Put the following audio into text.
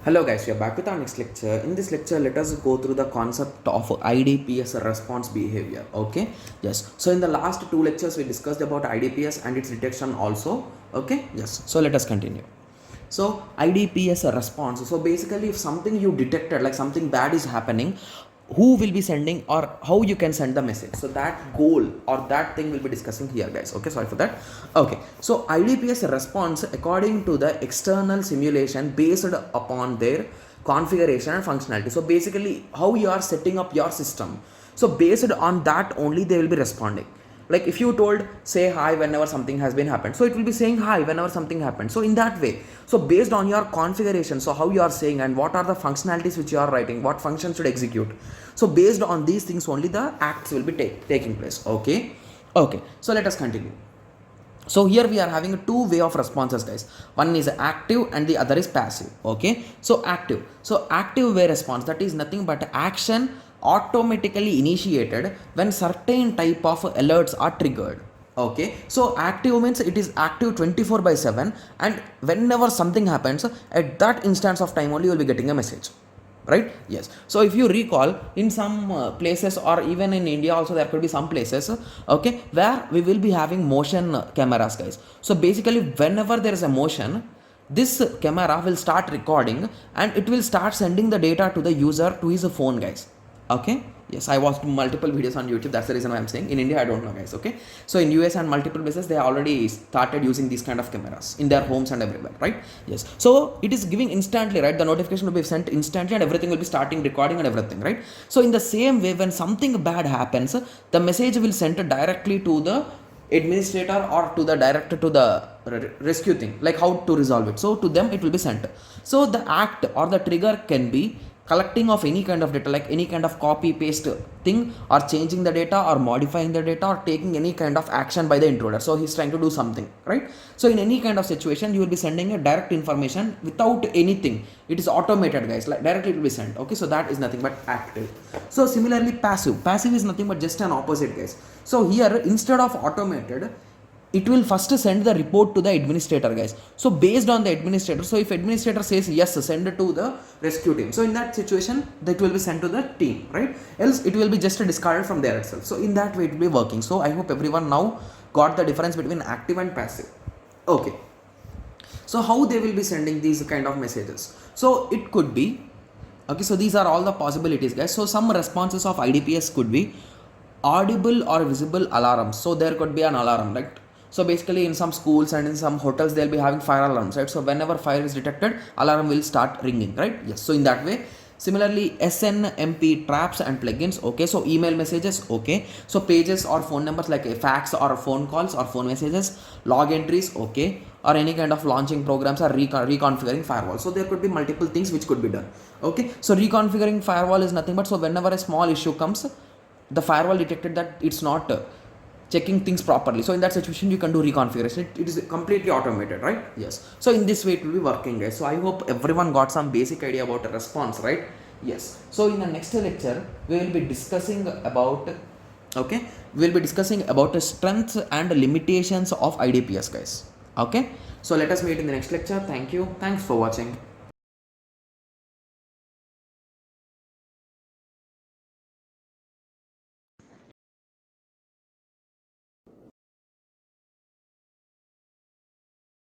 Hello guys, we are back with our next lecture. In this lecture, let us go through the concept of IDPS response behavior. Okay, yes. So in the last two lectures, we discussed about IDPS and its detection also. Okay, yes. So let us continue. So IDPS response. So basically, if something you detected, like something bad is happening, who will be sending or how you can send the message, so that goal or that thing will be discussing here, guys. Okay, sorry for that. Okay, so IDPS response according to the external simulation based upon their configuration and functionality. So basically how you are setting up your system, so based on that only they will be responding. Like if you told say hi whenever something has been happened, so it will be saying hi whenever something happened. So in that way, so based on your configuration, so how you are saying and what are the functionalities which you are writing, what function should execute, so based on these things only the acts will be taking place. Okay, so let us continue. So here we are having a two way of responses, guys. One is active and the other is passive. Okay, so active way response, that is nothing but action automatically initiated when certain type of alerts are triggered. Okay, so active means it is active 24/7, and whenever something happens at that instance of time only you will be getting a message, right? Yes. So if you recall, in some places or even in India also, there could be some places, okay, where we will be having motion cameras, guys. So basically whenever there is a motion, this camera will start recording and it will start sending the data to the user to his phone, guys. Okay, yes, I watched multiple videos on YouTube, that's the reason why I'm saying. In India I don't know, guys. Okay, so in US and multiple places they already started using these kind of cameras in their homes and everywhere, right? Yes, so it is giving instantly, right? The notification will be sent instantly and everything will be starting recording and everything, right? So in the same way, when something bad happens, the message will send directly to the administrator or to the director to the rescue thing, like how to resolve it. So to them it will be sent. So the act or the trigger can be collecting of any kind of data, like any kind of copy paste thing, or changing the data or modifying the data or taking any kind of action by the intruder. So he's trying to do something, right? So in any kind of situation you will be sending a direct information without anything. It is automated, guys, like directly it will be sent. Okay, so that is nothing but active. So similarly passive is nothing but just an opposite, guys. So here instead of automated, it will first send the report to the administrator, guys. So based on the administrator, so if administrator says yes, send it to the rescue team, so in that situation that will be sent to the team, right? Else it will be just discarded from there itself. So in that way it will be working. So I hope everyone now got the difference between active and passive. Okay, so how they will be sending these kind of messages? So it could be, okay, so these are all the possibilities, guys. So some responses of IDPS could be audible or visible alarms. So there could be an alarm, right? So basically in some schools and in some hotels they'll be having fire alarms, right? So whenever fire is detected, alarm will start ringing, right? Yes, so in that way. Similarly SNMP traps and plugins. Okay, so email messages. Okay, so pages or phone numbers like a fax or phone calls or phone messages, log entries. Okay, or any kind of launching programs or reconfiguring firewall. So there could be multiple things which could be done. Okay, so reconfiguring firewall is nothing but, so whenever a small issue comes, the firewall detected that it's not checking things properly, so in that situation you can do reconfiguration. It is completely automated, right? Yes, so in this way it will be working, guys. So I hope everyone got some basic idea about a response, right? Yes, so in the next lecture we will be discussing about, okay, we will be discussing about the strengths and limitations of IDPS, guys. Okay, so let us meet in the next lecture. Thank you, thanks for watching.